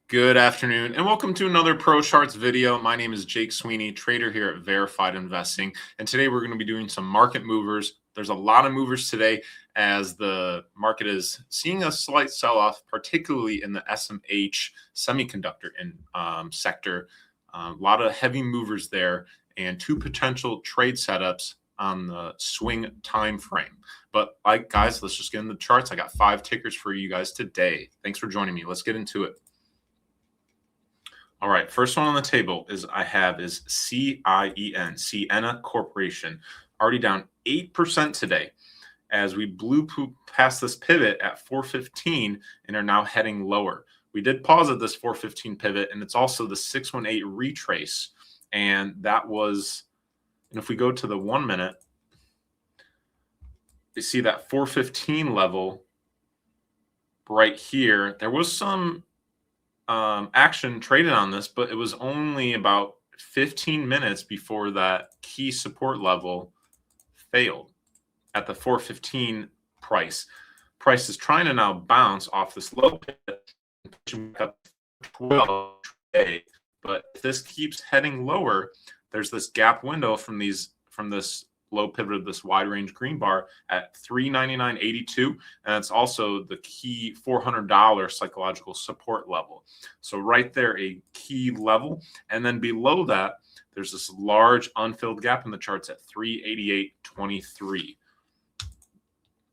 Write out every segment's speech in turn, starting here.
Good afternoon and welcome to another Pro Charts video. My name is Jake Sweeney, trader here at Verified Investing. And today we're going to be doing some market movers. There's a lot of movers today as the market is seeing a slight sell-off, particularly in the SMH semiconductor sector. A lot of heavy movers there and two potential trade setups on the swing time frame. But guys, let's just get into the charts. I got 5 tickers for you guys today. Thanks for joining me. Let's get into it. All right, first one on the table is CIEN, Ciena Corporation, already down 8% today as we blew past this pivot at 415 and are now heading lower. We did pause at this 415 pivot, and it's also the 618 retrace, and that was, and if we go to the 1 minute, you see that 415 level right here. There was some action traded on this, but it was only about 15 minutes before that key support level failed at the 415 price. Price is trying to now bounce off this low pivot and pushing back up 12 today. But if this keeps heading lower, there's this gap window from this low pivot of this wide range green bar at 399.82, and it's also the key $400 psychological support level. So right there, a key level, and then below that there's this large unfilled gap in the charts at 388.23.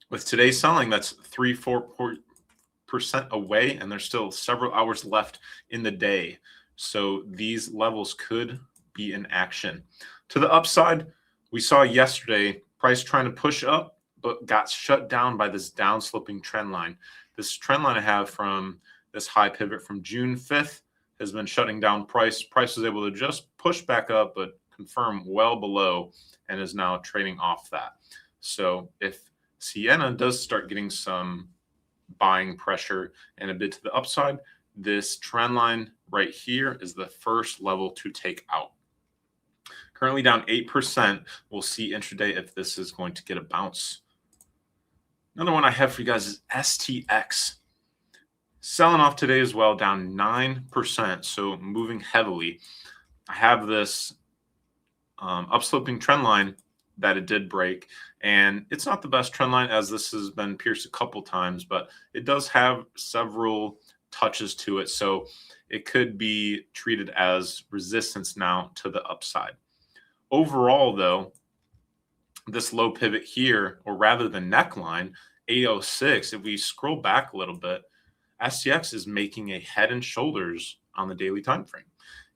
With today's selling, that's 3-4% away, and there's still several hours left in the day, so these levels could be in action. To the upside, we saw yesterday price trying to push up, but got shut down by this downsloping trend line. This trend line I have from this high pivot from June 5th has been shutting down price. Price was able to just push back up, but confirm well below and is now trading off that. So if Ciena does start getting some buying pressure and a bit to the upside, this trend line right here is the first level to take out. Currently down 8%. We'll see intraday if this is going to get a bounce. Another one I have for you guys is STX. Selling off today as well, down 9%, so moving heavily. I have this upsloping trend line that it did break, and it's not the best trend line as this has been pierced a couple times, but it does have several touches to it, so it could be treated as resistance now to the upside. Overall, though, this low pivot here, or rather the neckline, 806, if we scroll back a little bit, STX is making a head and shoulders on the daily time frame.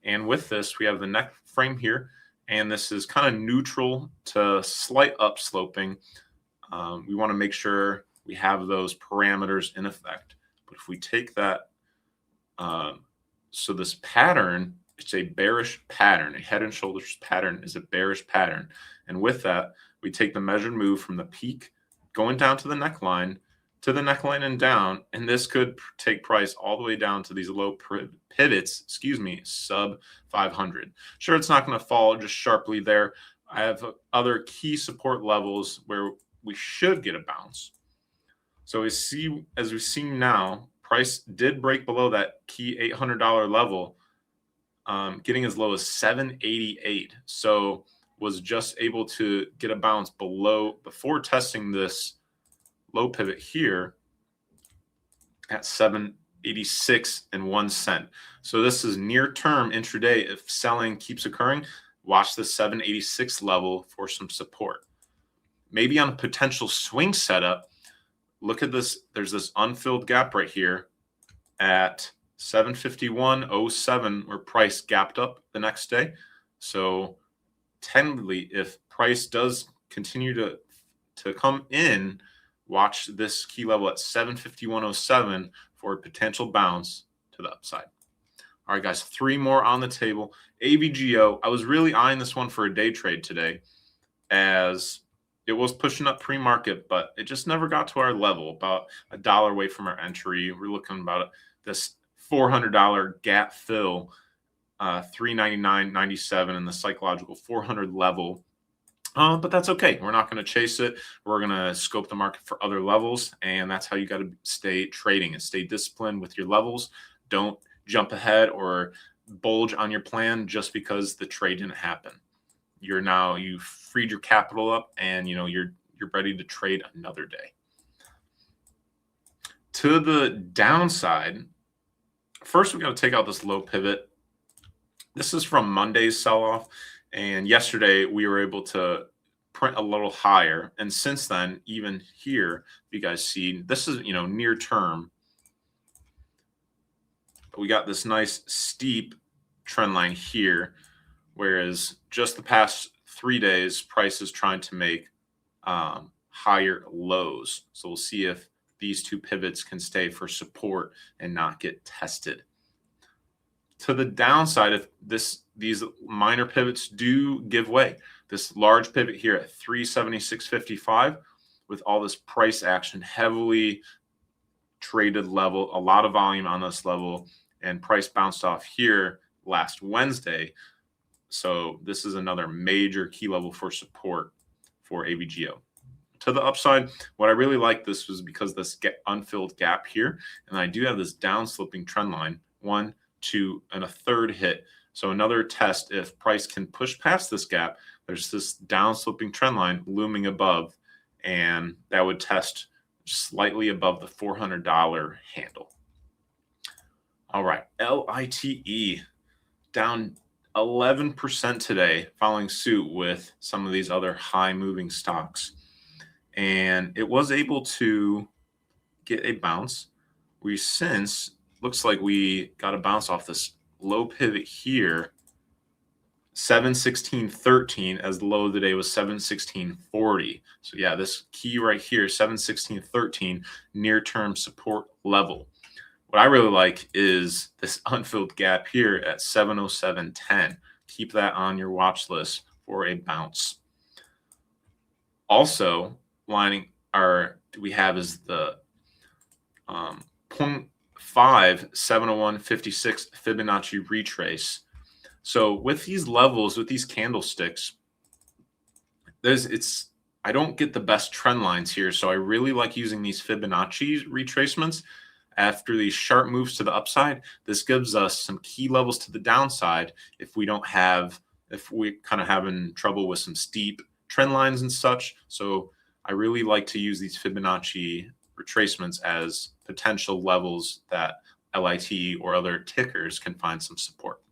And with this, we have the neck frame here, and this is kind of neutral to slight upsloping. We want to make sure we have those parameters in effect. But if we take that, so this pattern, it's a bearish pattern. A head and shoulders pattern is a bearish pattern. And with that, we take the measured move from the peak going down to the neckline and down. And this could take price all the way down to these low pivots, sub 500. Sure, it's not going to fall just sharply there. I have other key support levels where we should get a bounce. So as we've seen now, price did break below that key $800 level, getting as low as 788. So was just able to get a bounce below before testing this low pivot here at 786.01 cents. So this is near term intraday. If selling keeps occurring, watch the 786 level for some support. Maybe on a potential swing setup, look at this. There's this unfilled gap right here at 751.07 where price gapped up the next day. So tentatively, if price does continue to come in, watch this key level at 751.07 for a potential bounce to the upside. All right, guys, 3 more on the table. AVGO, I was really eyeing this one for a day trade today as it was pushing up pre-market, but it just never got to our level, about $1 away from our entry. We're looking about this $400 gap fill, 399.97 in the psychological 400 level. But that's okay. We're not going to chase it. We're going to scope the market for other levels, and that's how you got to stay trading and stay disciplined with your levels. Don't jump ahead or bulge on your plan just because the trade didn't happen. You've freed your capital up, and you're ready to trade another day. To the downside, first we got to take out this low pivot. This is from Monday's sell-off, and yesterday we were able to print a little higher, and since then, even here, you guys see this is near term. We got this nice steep trend line here, whereas just the past 3 days, price is trying to make higher lows. So we'll see if these two pivots can stay for support and not get tested. To the downside, if these minor pivots do give way, this large pivot here at 376.55 with all this price action, heavily traded level, a lot of volume on this level, and price bounced off here last Wednesday. So this is another major key level for support for AVGO. To the upside, what I really like this was because this unfilled gap here, and I do have this downsloping trend line, 1, 2, and a third hit. So another test, if price can push past this gap, there's this downsloping trend line looming above, and that would test slightly above the $400 handle. All right, LITE down 11% today, following suit with some of these other high moving stocks. And it was able to get a bounce. We since looks like we got a bounce off this low pivot here, 716.13, as the low of the day was 716.40. So yeah, this key right here, 716.13, near-term support level. What I really like is this unfilled gap here at 707.10. Keep that on your watch list for a bounce. Also, we have is the 0.5 701.56 Fibonacci retrace. So with these levels, with these candlesticks, I don't get the best trend lines here. So I really like using these Fibonacci retracements after these sharp moves to the upside. This gives us some key levels to the downside if we kind of having trouble with some steep trend lines and such. So I really like to use these Fibonacci retracements as potential levels that LITE or other tickers can find some support.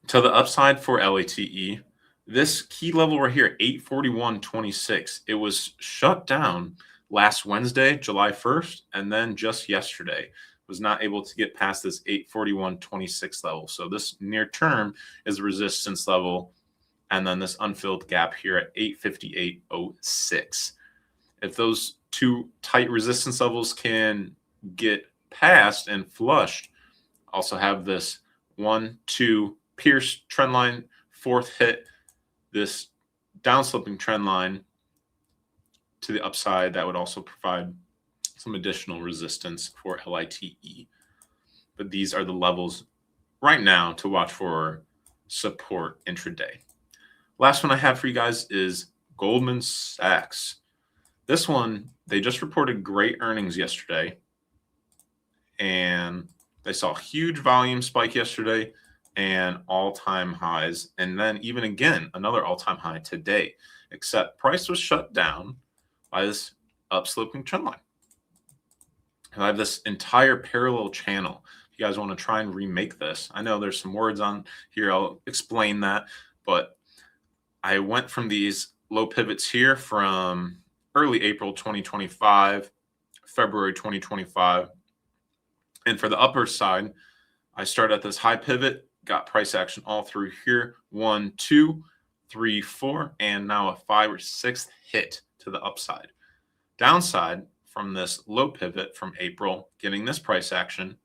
To the upside for LITE, this key level right here, 841.26, it was shut down last Wednesday, July 1st, and then just yesterday was not able to get past this 841.26 level. So this near term is a resistance level, and then this unfilled gap here at 858.06. If those two tight resistance levels can get passed and flushed, also have this 1, 2 pierce trend line, fourth hit, this downsloping trend line to the upside, that would also provide some additional resistance for LITE. But these are the levels right now to watch for support intraday. Last one I have for you guys is Goldman Sachs. This one, they just reported great earnings yesterday, and they saw a huge volume spike yesterday and all-time highs, and then even again another all-time high today, except price was shut down by this upsloping trend line. And I have this entire parallel channel. If you guys want to try and remake this, I know there's some words on here, I'll explain that, but I went from these low pivots here from early April 2025, February 2025, and for the upper side, I started at this high pivot, got price action all through here, 1, 2, 3, 4, and now a 5 or 6th hit to the upside. Downside from this low pivot from April, getting this price action,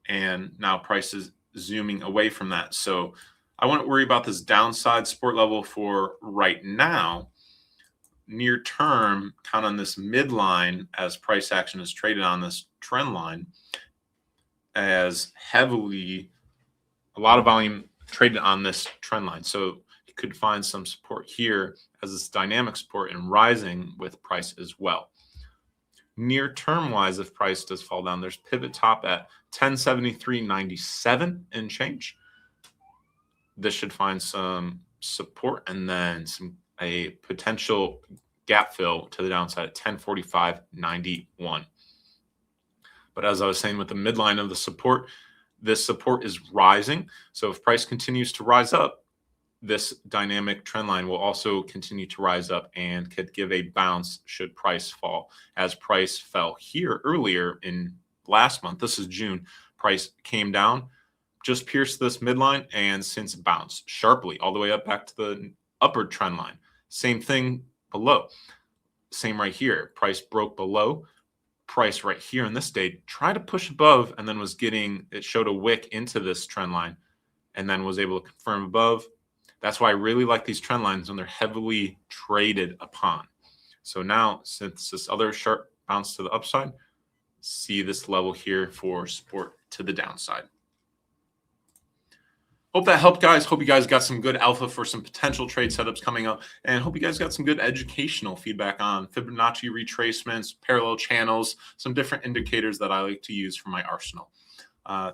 and now price is zooming away from that. So I wouldn't worry about this downside support level for right now. Near term, count on this midline as price action is traded on this trend line as heavily, a lot of volume traded on this trend line. So you could find some support here as this dynamic support and rising with price as well. Near term wise, if price does fall down, there's pivot top at 1073.97 and change. This should find some support and then a potential gap fill to the downside at 1045.91. But as I was saying with the midline of the support, this support is rising. So if price continues to rise up, this dynamic trend line will also continue to rise up and could give a bounce should price fall. As price fell here earlier in last month, this is June, price came down, just pierced this midline, and since bounced sharply all the way up back to the upward trend line. Same thing below. Same right here. Price broke below. Price right here in this day tried to push above and then was it showed a wick into this trend line and then was able to confirm above. That's why I really like these trend lines when they're heavily traded upon. So now, since this other sharp bounce to the upside, see this level here for support to the downside. Hope that helped, guys. Hope you guys got some good alpha for some potential trade setups coming up, and hope you guys got some good educational feedback on Fibonacci retracements, parallel channels, some different indicators that I like to use for my arsenal.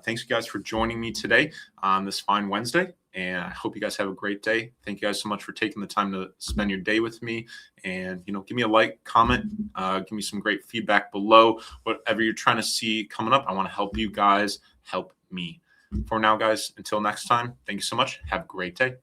Thanks, you guys, for joining me today on this fine Wednesday, and I hope you guys have a great day. Thank you guys so much for taking the time to spend your day with me, and give me a like, comment, give me some great feedback below. Whatever you're trying to see coming up, I want to help you guys help me. For now, guys, until next time, thank you so much. Have a great day.